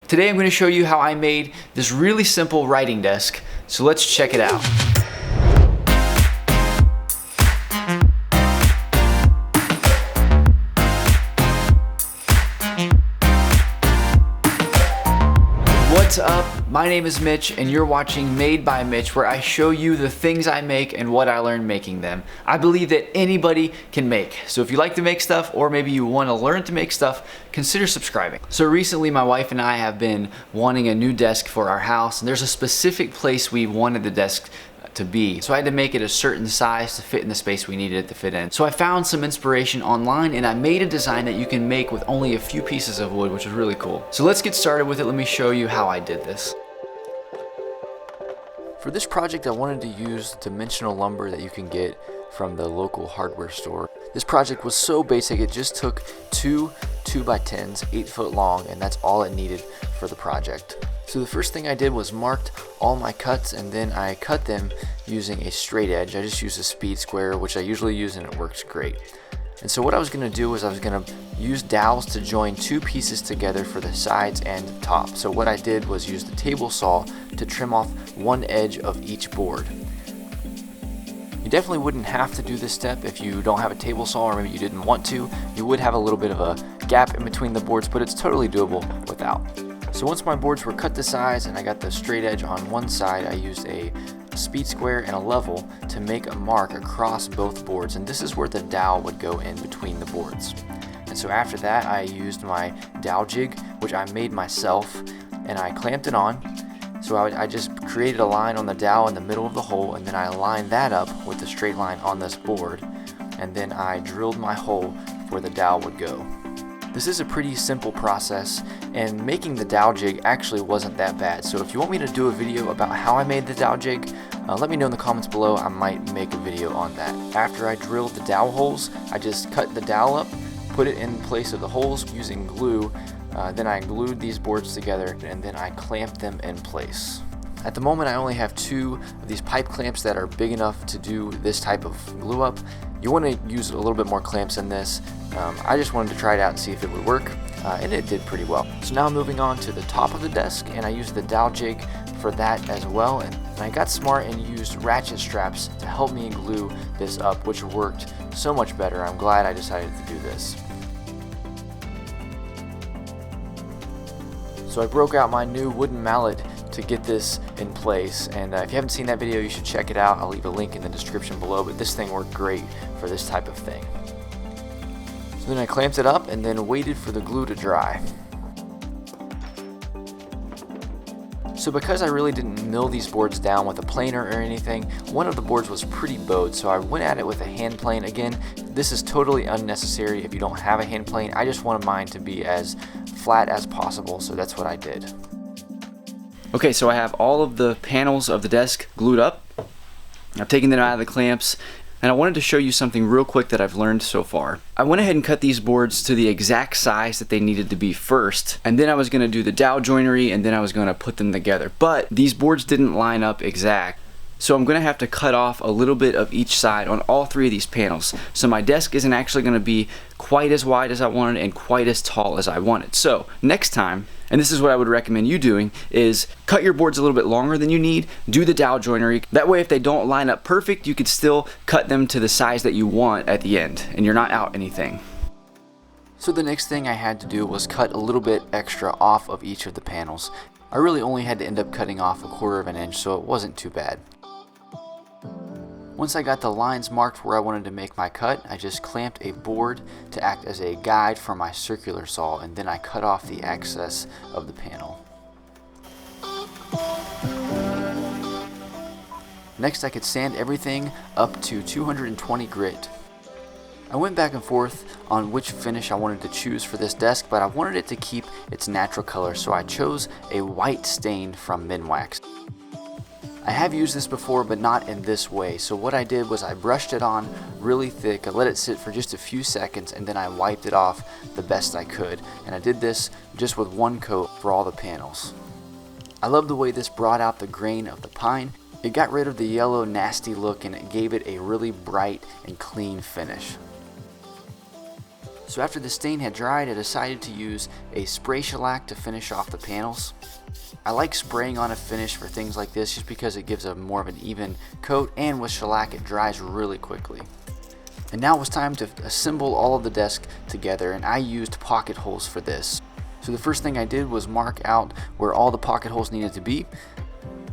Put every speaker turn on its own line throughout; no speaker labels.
Today I'm going to show you how I made this really simple writing desk, so let's check it out. What's up? My name is Mitch and you're watching Made by Mitch, where I show you the things I make and what I learned making them. I believe that anybody can make. So if you like to make stuff, or maybe you want to learn to make stuff, consider subscribing. So recently my wife and I have been wanting a new desk for our house, and there's a specific place we wanted the desk to be. So I had to make it a certain size to fit in the space we needed it to fit in. So I found some inspiration online and I made a design that you can make with only a few pieces of wood, which is really cool. So let's get started with it. Let me show you how I did this. For this project, I wanted to use dimensional lumber that you can get from the local hardware store. This project was so basic, it just took two 2x10s, 8 foot long, and that's all it needed for the project. So the first thing I did was marked all my cuts, and then I cut them using a straight edge. I just used a speed square, which I usually use, and it works great. And so what I was going to do was I was going to use dowels to join two pieces together for the sides and top. So what I did was use the table saw to trim off one edge of each board. You definitely wouldn't have to do this step if you don't have a table saw, or maybe you didn't want to. You would have a little bit of a gap in between the boards, but it's totally doable without. So once my boards were cut to size and I got the straight edge on one side, I used a speed square and a level to make a mark across both boards, and this is where the dowel would go in between the boards. And so after that, I used my dowel jig, which I made myself, and I clamped it on. So I just created a line on the dowel in the middle of the hole, and then I lined that up with the straight line on this board, and then I drilled my hole where the dowel would go. This is a pretty simple process, and making the dowel jig actually wasn't that bad. So if you want me to do a video about how I made the dowel jig, let me know in the comments below. I might make a video on that. After I drilled the dowel holes, I just cut the dowel up, put it in place of the holes using glue. Then I glued these boards together, and then I clamped them in place. At the moment, I only have 2 of these pipe clamps that are big enough to do this type of glue up. You want to use a little bit more clamps than this. I just wanted to try it out and see if it would work, and it did pretty well. So now moving on to the top of the desk, and I used the dowel jig for that as well, and I got smart and used ratchet straps to help me glue this up, which worked so much better. I'm glad I decided to do this. So I broke out my new wooden mallet to get this in place, and if you haven't seen that video, you should check it out. I'll leave a link in the description below, but this thing worked great for this type of thing. So then I clamped it up and then waited for the glue to dry. So because I really didn't mill these boards down with a planer or anything, one of the boards was pretty bowed, so I went at it with a hand plane. Again, this is totally unnecessary if you don't have a hand plane. I just wanted mine to be as flat as possible, so that's what I did. Okay, so I have all of the panels of the desk glued up. I've taken them out of the clamps, and I wanted to show you something real quick that I've learned so far. I went ahead and cut these boards to the exact size that they needed to be first, and then I was going to do the dowel joinery, and then I was going to put them together. But these boards didn't line up exact, so I'm going to have to cut off a little bit of each side on all 3 of these panels. So my desk isn't actually going to be quite as wide as I wanted and quite as tall as I wanted. So next time, and this is what I would recommend you doing, is cut your boards a little bit longer than you need, do the dowel joinery. That way if they don't line up perfect, you could still cut them to the size that you want at the end, and you're not out anything. So the next thing I had to do was cut a little bit extra off of each of the panels. I really only had to end up cutting off 1/4 of an inch, so it wasn't too bad. Once I got the lines marked where I wanted to make my cut, I just clamped a board to act as a guide for my circular saw, and then I cut off the excess of the panel. Next, I could sand everything up to 220 grit. I went back and forth on which finish I wanted to choose for this desk, but I wanted it to keep its natural color, so I chose a white stain from Minwax. I have used this before, but not in this way. So what I did was I brushed it on really thick, I let it sit for just a few seconds, and then I wiped it off the best I could. And I did this just with one coat for all the panels. I love the way this brought out the grain of the pine. It got rid of the yellow nasty look, and it gave it a really bright and clean finish. So after the stain had dried, I decided to use a spray shellac to finish off the panels. I like spraying on a finish for things like this just because it gives a more of an even coat, and with shellac it dries really quickly. And now it was time to assemble all of the desk together, and I used pocket holes for this. So the first thing I did was mark out where all the pocket holes needed to be,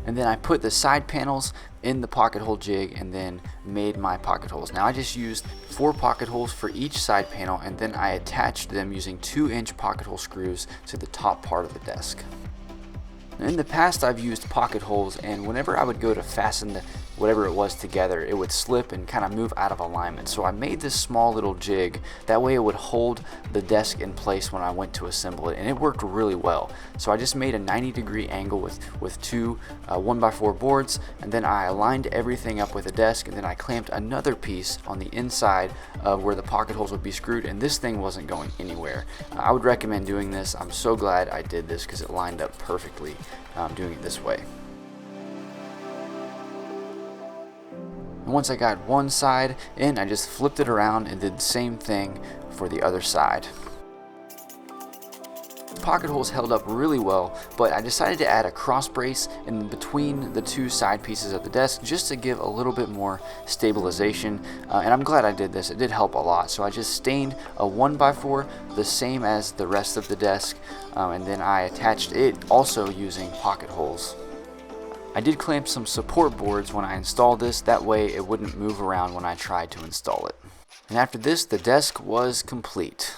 and then I put the side panels in the pocket hole jig and then made my pocket holes. Now I just used 4 pocket holes for each side panel, and then I attached them using 2-inch pocket hole screws to the top part of the desk. In the past I've used pocket holes, and whenever I would go to fasten whatever it was together, it would slip and kind of move out of alignment. So I made this small little jig, that way it would hold the desk in place when I went to assemble it, and it worked really well. So I just made a 90-degree angle with 2 1x4 boards, and then I aligned everything up with the desk, and then I clamped another piece on the inside of where the pocket holes would be screwed, and this thing wasn't going anywhere. I would recommend doing this. I'm so glad I did this because it lined up perfectly doing it this way. And once I got one side in, I just flipped it around and did the same thing for the other side. The pocket holes held up really well, but I decided to add a cross brace in between the 2 side pieces of the desk just to give a little bit more stabilization, and I'm glad I did this. It did help a lot. So I just stained a 1x4 the same as the rest of the desk, and then I attached it also using pocket holes. I did clamp some support boards when I installed this, that way it wouldn't move around when I tried to install it. And after this, the desk was complete.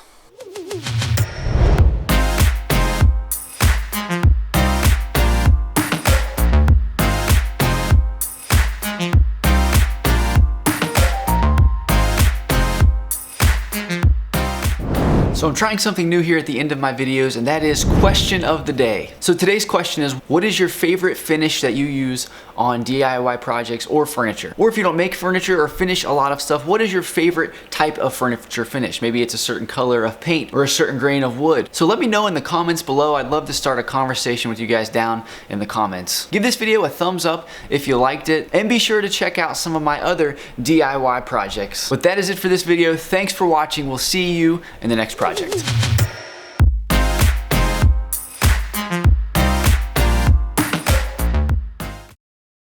So I'm trying something new here at the end of my videos, and that is question of the day. So today's question is, what is your favorite finish that you use on DIY projects or furniture? Or if you don't make furniture or finish a lot of stuff, what is your favorite type of furniture finish? Maybe it's a certain color of paint or a certain grain of wood. So let me know in the comments below. I'd love to start a conversation with you guys down in the comments. Give this video a thumbs up if you liked it, and be sure to check out some of my other DIY projects. But that is it for this video. Thanks for watching. We'll see you in the next project.